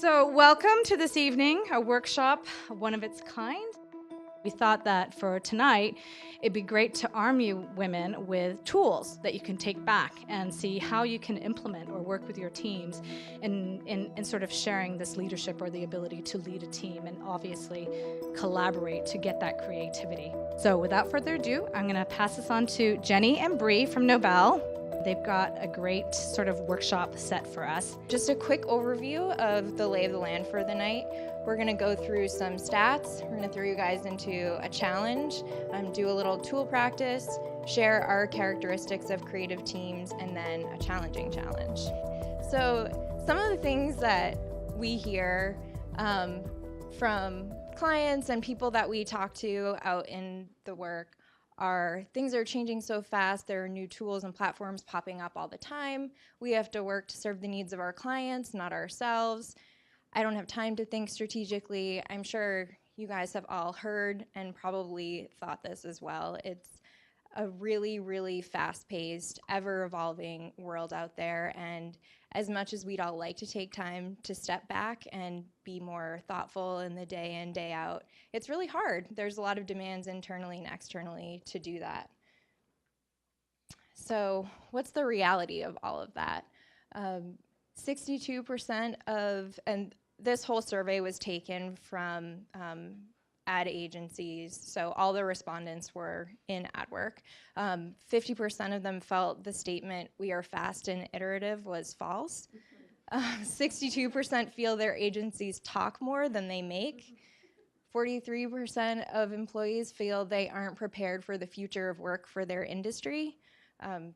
So welcome to this evening, a workshop, one of its kind. We thought that for tonight, it'd be great to arm you women with tools that you can take back and see how you can implement or work with your teams in sort of sharing this leadership or the ability to lead a team and obviously collaborate to get that creativity. So without further ado, I'm going to pass this on to Jenny and Bree from NOBL. They've got a great sort of workshop set for us. Just a quick overview of the lay of the land for the night. We're going to go through some stats. We're going to throw you guys into a challenge, do a little tool practice, share our characteristics of creative teams, and then a challenging challenge. So some of the things that we hear from clients and people that we talk to out in the work are things are changing so fast. There are new tools and platforms popping up all the time. We have to work to serve the needs of our clients, not ourselves. I don't have time to think strategically. I'm sure you guys have all heard and probably thought this as well. It's a really, really fast-paced, ever-evolving world out there, and as much as we'd all like to take time to step back and be more thoughtful in the day in, day out, it's really hard. There's a lot of demands internally and externally to do that. So what's the reality of all of that? 62% of, and this whole survey was taken from ad agencies, so all the respondents were in ad work. 50% of them felt the statement, "we are fast and iterative," was false. 62% feel their agencies talk more than they make. 43% of employees feel they aren't prepared for the future of work for their industry.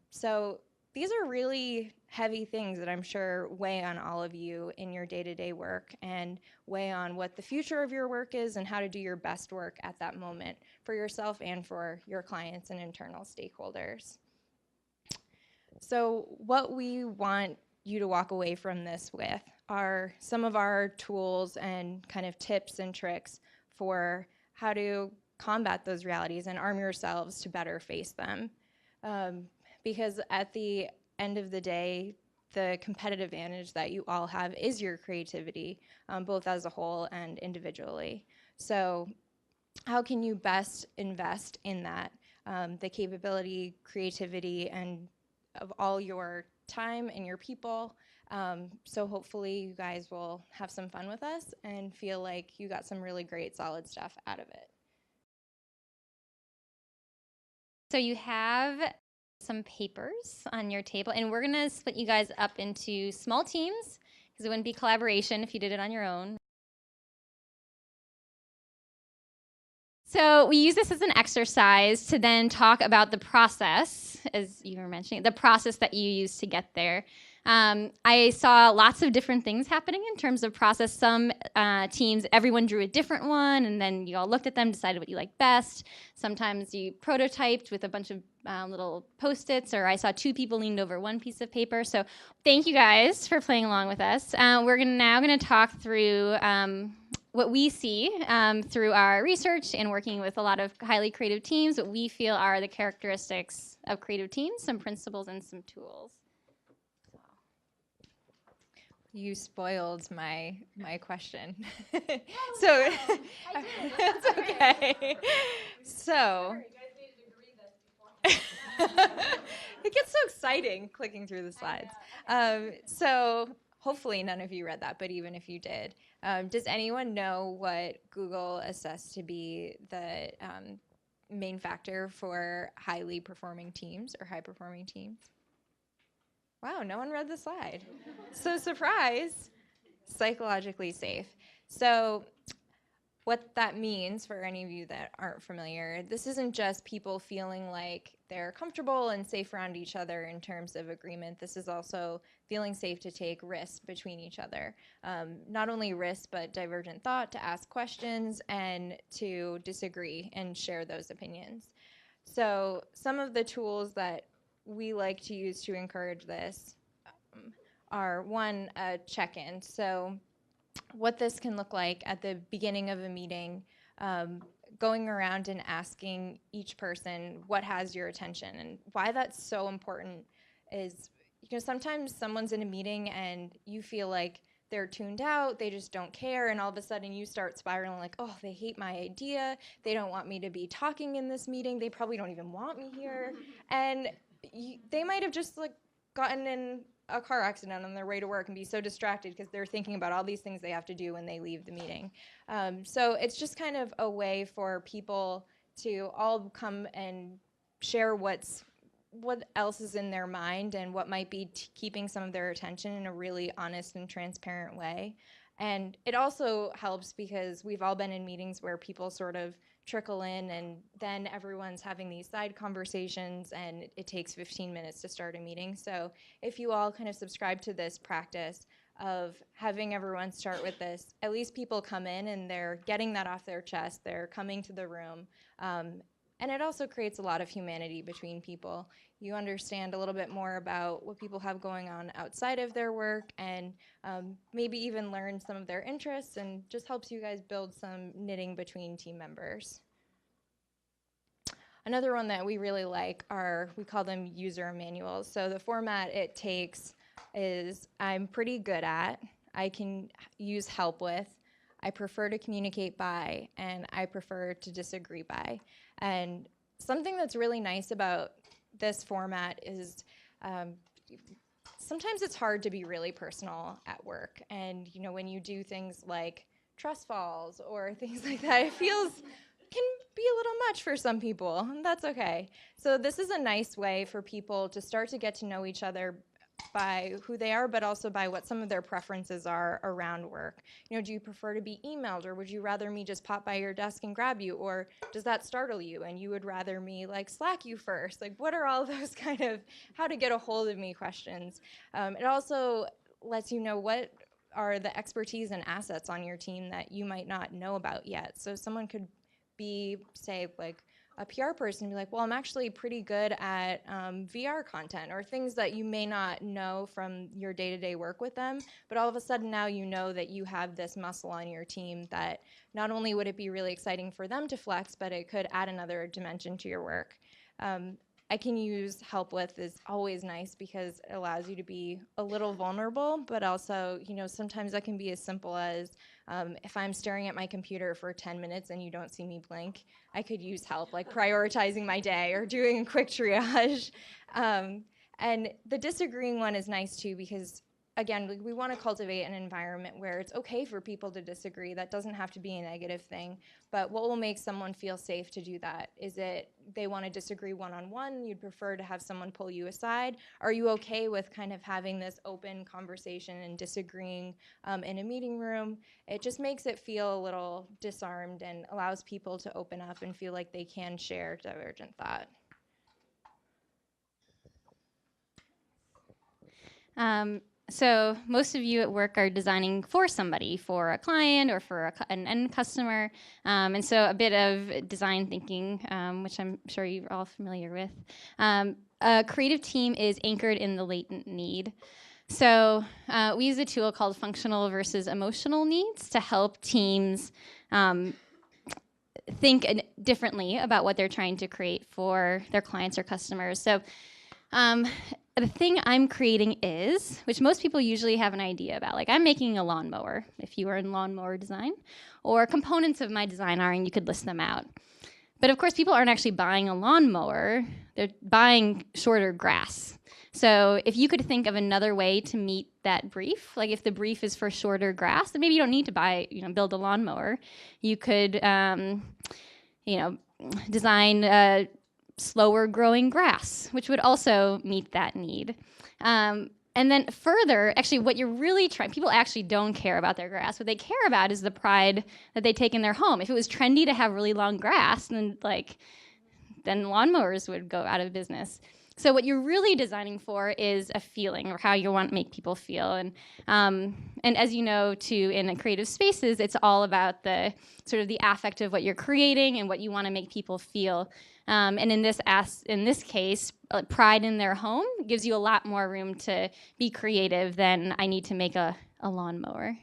So these are really heavy things that I'm sure weigh on all of you in your day-to-day work and weigh on what the future of your work is and how to do your best work at that moment for yourself and for your clients and internal stakeholders. So what we want you to walk away from this with are some of our tools and kind of tips and tricks for how to combat those realities and arm yourselves to better face them. Because at the end of the day, the competitive advantage that you all have is your creativity, both as a whole and individually. So how can you best invest in that, the capability, creativity, and of all your time and your people? So hopefully you guys will have some fun with us and feel like you got some really great solid stuff out of it. So you have some papers on your table, and we're gonna split you guys up into small teams because it wouldn't be collaboration if you did it on your own. So we use this as an exercise to then talk about the process, as you were mentioning, the process that you use to get there. I saw lots of different things happening in terms of process. Some teams, everyone drew a different one, and then you all looked at them, decided what you liked best. Sometimes you prototyped with a bunch of little Post-its, or I saw two people leaned over one piece of paper. So thank you guys for playing along with us. We're now going to talk through what we see through our research and working with a lot of highly creative teams, what we feel are the characteristics of creative teams, some principles and some tools. You spoiled my question. So it's okay. So it gets so exciting clicking through the slides. So hopefully none of you read that, but even if you did, does anyone know what Google assessed to be the main factor for highly performing teams or high performing teams? Wow, no one read the slide. So surprise, psychologically safe. So what that means for any of you that aren't familiar, this isn't just people feeling like they're comfortable and safe around each other in terms of agreement. This is also feeling safe to take risks between each other. Not only risks, but divergent thought, to ask questions and to disagree and share those opinions. So some of the tools that we like to use to encourage this are, one, a check-in. So what this can look like at the beginning of a meeting, going around and asking each person what has your attention. And why that's so important is, sometimes someone's in a meeting and you feel like they're tuned out, they just don't care, and all of a sudden you start spiraling like, oh, they hate my idea, they don't want me to be talking in this meeting, they probably don't even want me here, and they might have just like gotten in a car accident on their way to work and be so distracted because they're thinking about all these things they have to do when they leave the meeting. So it's just kind of a way for people to all come and share what else is in their mind and what might be keeping some of their attention in a really honest and transparent way. And it also helps because we've all been in meetings where people sort of trickle in and then everyone's having these side conversations and it takes 15 minutes to start a meeting. So if you all kind of subscribe to this practice of having everyone start with this, at least people come in and they're getting that off their chest, they're coming to the room, and it also creates a lot of humanity between people. You understand a little bit more about what people have going on outside of their work and maybe even learn some of their interests, and just helps you guys build some knitting between team members. Another one that we really like are, we call them user manuals. So the format it takes is I'm pretty good at, I can use help with, I prefer to communicate by, and I prefer to disagree by. And something that's really nice about this format is sometimes it's hard to be really personal at work. And you know, when you do things like trust falls or things like that, it can be a little much for some people, and that's okay. So this is a nice way for people to start to get to know each other by who they are, but also by what some of their preferences are around work. You know, do you prefer to be emailed, or would you rather me just pop by your desk and grab you, or does that startle you and you would rather me like Slack you first? Like, what are all those kind of how to get a hold of me questions? It also lets you know what are the expertise and assets on your team that you might not know about yet. So someone could be, say, like a PR person and be like, well, I'm actually pretty good at VR content, or things that you may not know from your day-to-day work with them, but all of a sudden now you know that you have this muscle on your team that not only would it be really exciting for them to flex, but it could add another dimension to your work. I can use help with is always nice because it allows you to be a little vulnerable, but also, you know, sometimes that can be as simple as if I'm staring at my computer for 10 minutes and you don't see me blink, I could use help, like prioritizing my day or doing a quick triage. And the disagreeing one is nice too because, again, we want to cultivate an environment where it's okay for people to disagree. That doesn't have to be a negative thing. But what will make someone feel safe to do that? Is it they want to disagree one-on-one? You'd prefer to have someone pull you aside? Are you okay with kind of having this open conversation and disagreeing in a meeting room? It just makes it feel a little disarmed and allows people to open up and feel like they can share divergent thought. So most of you at work are designing for somebody, for a client or for an end customer. And so a bit of design thinking, which I'm sure you're all familiar with. A creative team is anchored in the latent need. So we use a tool called functional versus emotional needs to help teams think differently about what they're trying to create for their clients or customers. So the thing I'm creating is, which most people usually have an idea about, like I'm making a lawnmower, if you were in lawnmower design, or components of my design are, and you could list them out. But of course, people aren't actually buying a lawnmower, they're buying shorter grass. So if you could think of another way to meet that brief, like if the brief is for shorter grass, then maybe you don't need to build a lawnmower. You could, design slower growing grass, which would also meet that need. And then further, actually what you're really trying, people actually don't care about their grass. What they care about is the pride that they take in their home. If it was trendy to have really long grass, then lawnmowers would go out of business. So what you're really designing for is a feeling, or how you want to make people feel. And as you know, too, in creative spaces, it's all about the sort of the affect of what you're creating and what you want to make people feel. And in this case, pride in their home gives you a lot more room to be creative than I need to make a lawnmower.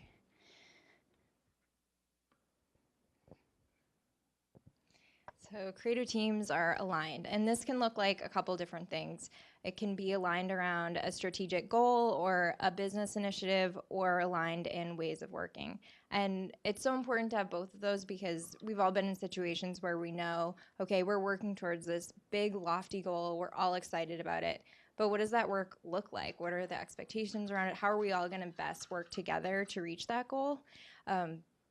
So creative teams are aligned, and this can look like a couple different things. It can be aligned around a strategic goal or a business initiative or aligned in ways of working. And it's so important to have both of those because we've all been in situations where we know, okay, we're working towards this big, lofty goal. We're all excited about it. But what does that work look like? What are the expectations around it? How are we all going to best work together to reach that goal?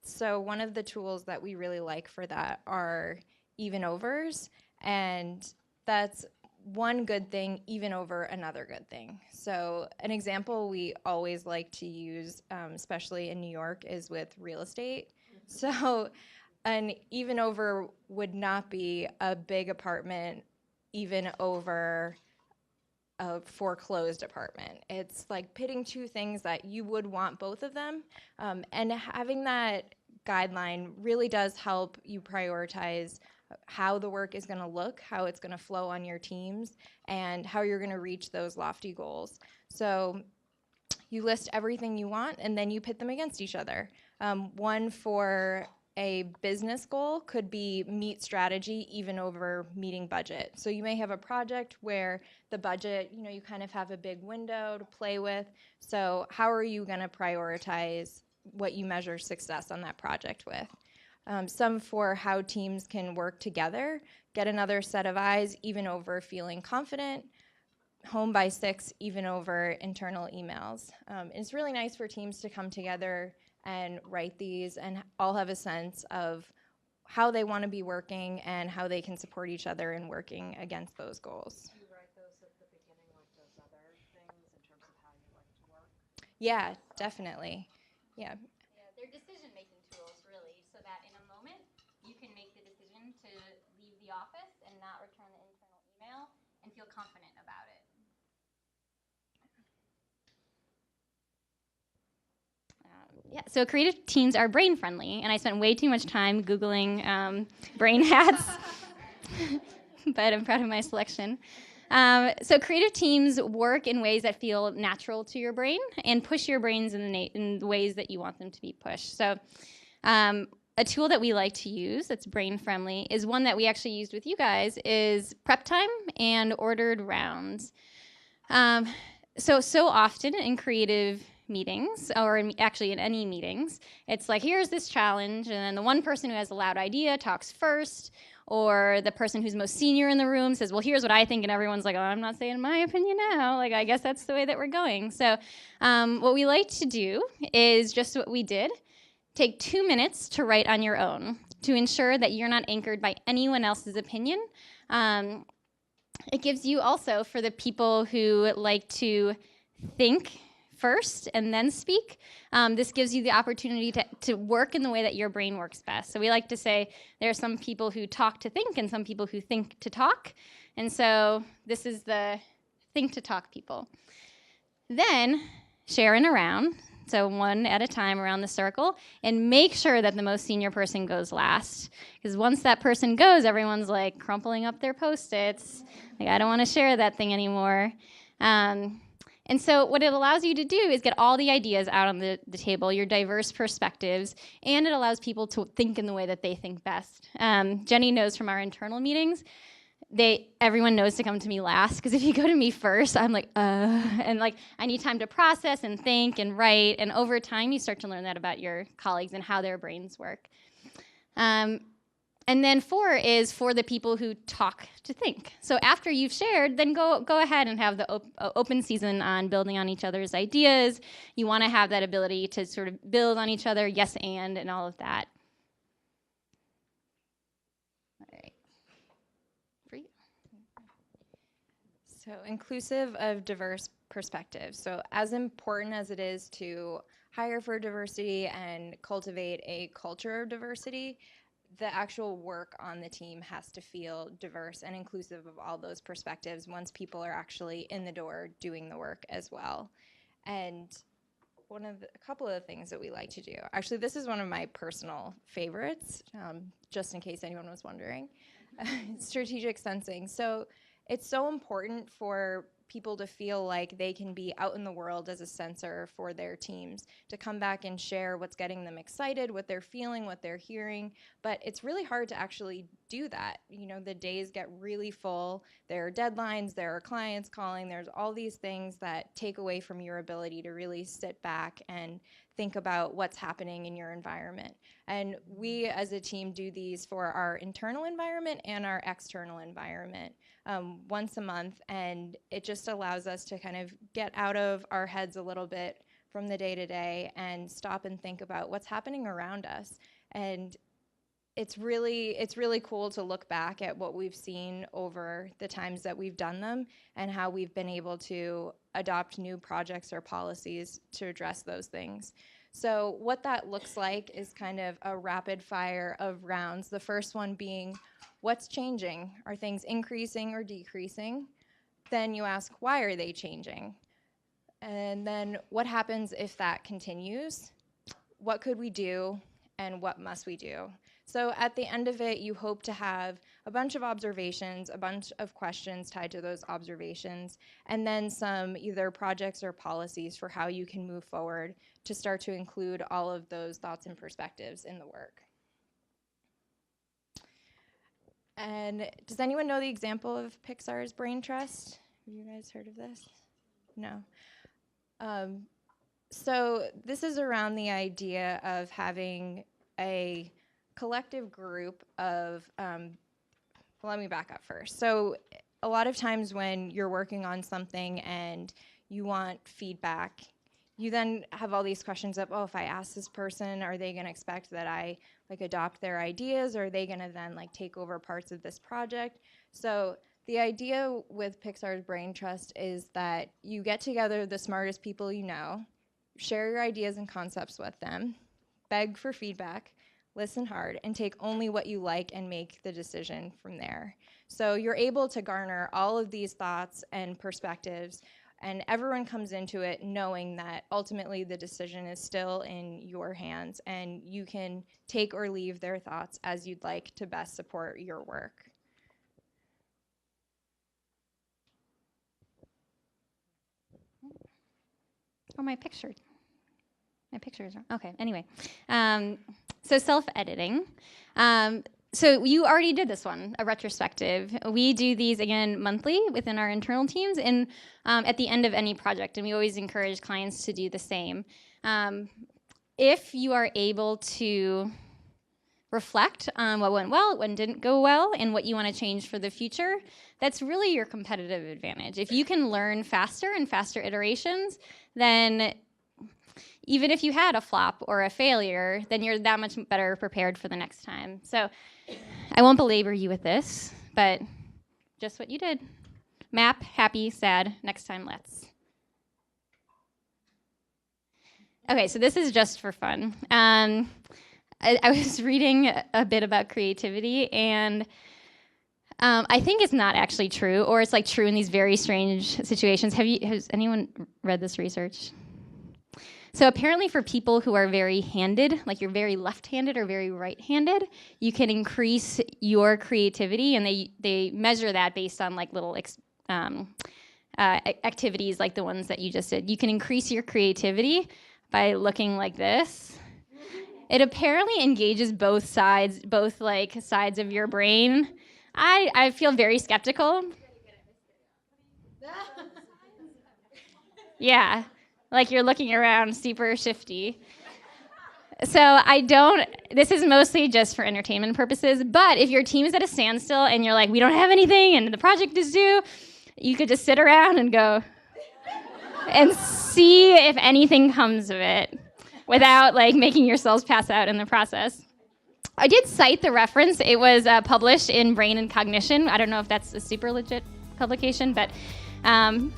So one of the tools that we really like for that are even overs, and that's one good thing even over another good thing. So an example we always like to use, especially in New York, is with real estate. So an even over would not be a big apartment even over a foreclosed apartment. It's like pitting two things that you would want both of them, and having that guideline really does help you prioritize how the work is going to look, how it's going to flow on your teams, and how you're going to reach those lofty goals. So you list everything you want, and then you pit them against each other. One for a business goal could be meet strategy even over meeting budget. So you may have a project where the budget, you kind of have a big window to play with. So how are you going to prioritize what you measure success on that project with? Some for how teams can work together, get another set of eyes even over feeling confident, home by 6 even over internal emails. It's really nice for teams to come together and write these and all have a sense of how they want to be working and how they can support each other in working against those goals. Do you write those at the beginning like those other things in terms of how you like to work? Yeah, definitely. Yeah. Yeah, they're decision-making tools, really, so that in a moment you can make the decision to leave the office and not return the internal email and feel confident about it. Yeah, so creative teams are brain friendly, and I spent way too much time Googling brain hats, but I'm proud of my selection. So creative teams work in ways that feel natural to your brain and push your brains in the ways that you want them to be pushed. So a tool that we like to use that's brain friendly is one that we actually used with you guys is prep time and ordered rounds. So often in creative meetings, or actually in any meetings, it's like, here's this challenge, and then the one person who has a loud idea talks first, or the person who's most senior in the room says, well, here's what I think, and everyone's like, oh, I'm not saying my opinion now. Like, I guess that's the way that we're going. So what we like to do is just what we did. Take 2 minutes to write on your own to ensure that you're not anchored by anyone else's opinion. It gives you also, for the people who like to think first and then speak, this gives you the opportunity to work in the way that your brain works best. So we like to say there are some people who talk to think and some people who think to talk. And so this is the think to talk people. Then share in a round, so one at a time around the circle, and make sure that the most senior person goes last. Because once that person goes, everyone's like crumpling up their Post-its. Like, I don't want to share that thing anymore. And so what it allows you to do is get all the ideas out on the table, your diverse perspectives, and it allows people to think in the way that they think best. Jenny knows from our internal meetings, everyone knows to come to me last, because if you go to me first, I'm like, and like I need time to process and think and write, and over time you start to learn that about your colleagues and how their brains work. And then 4 is for the people who talk to think. So after you've shared, then go ahead and have the open season on building on each other's ideas. You want to have that ability to sort of build on each other, yes and all of that. All right. For you. So inclusive of diverse perspectives. So as important as it is to hire for diversity and cultivate a culture of diversity, the actual work on the team has to feel diverse and inclusive of all those perspectives once people are actually in the door doing the work as well. And a couple of the things that we like to do, actually this is one of my personal favorites, just in case anyone was wondering, strategic sensing. So it's so important for people to feel like they can be out in the world as a sensor for their teams, to come back and share what's getting them excited, what they're feeling, what they're hearing. But it's really hard to actually do that. You know, the days get really full. There are deadlines, there are clients calling, there's all these things that take away from your ability to really sit back and think about what's happening in your environment. And we as a team do these for our internal environment and our external environment once a month, and it just allows us to kind of get out of our heads a little bit from the day-to-day and stop and think about what's happening around us. And it's really cool to look back at what we've seen over the times that we've done them and how we've been able to adopt new projects or policies to address those things. So what that looks like is kind of a rapid fire of rounds. The first one being, what's changing? Are things increasing or decreasing? Then you ask, why are they changing? And then what happens if that continues? What could we do and what must we do? So at the end of it, you hope to have a bunch of observations, a bunch of questions tied to those observations, and then some either projects or policies for how you can move forward to start to include all of those thoughts and perspectives in the work. And does anyone know the example of Pixar's Brain Trust? Have you guys heard of this? No. So this is around the idea of having a collective group of, let me back up first. So a lot of times when you're working on something and you want feedback, you then have all these questions of, oh, if I ask this person, are they going to expect that I like adopt their ideas, or are they going to then like take over parts of this project? So the idea with Pixar's Brain Trust is that you get together the smartest people you know, share your ideas and concepts with them, beg for feedback, listen hard, and take only what you like and make the decision from there. So you're able to garner all of these thoughts and perspectives, and everyone comes into it knowing that ultimately the decision is still in your hands, and you can take or leave their thoughts as you'd like to best support your work. Oh, my pictures are, okay, anyway. So self-editing. So you already did this one, a retrospective. We do these again monthly within our internal teams and at the end of any project, and we always encourage clients to do the same. If you are able to reflect on what went well, what didn't go well, and what you want to change for the future, that's really your competitive advantage. If you can learn faster and faster iterations, then even if you had a flop or a failure, then you're that much better prepared for the next time. So I won't belabor you with this, but just what you did. Map, happy, sad, next time let's. Okay, so this is just for fun. I was reading a bit about creativity, and I think it's not actually true, or it's like true in these very strange situations. Has anyone read this research? So apparently for people who are very handed, like you're very left-handed or very right-handed, you can increase your creativity, and they measure that based on like little activities like the ones that you just did. You can increase your creativity by looking like this. It apparently engages both sides of your brain. I feel very skeptical. Yeah. Like you're looking around super shifty. So this is mostly just for entertainment purposes, but if your team is at a standstill and you're like, we don't have anything and the project is due, you could just sit around and go and see if anything comes of it without like making yourselves pass out in the process. I did cite the reference. It was published in Brain and Cognition. I don't know if that's a super legit publication, but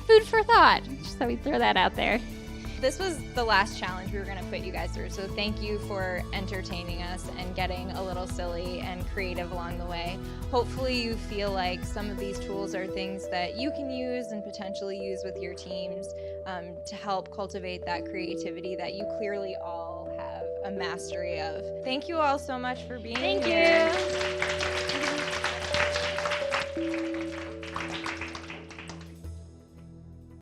food for thought. Just thought we'd throw that out there. This was the last challenge we were going to put you guys through, so thank you for entertaining us and getting a little silly and creative along the way. Hopefully you feel like some of these tools are things that you can use and potentially use with your teams to help cultivate that creativity that you clearly all have a mastery of. Thank you all so much for being here. Thank you.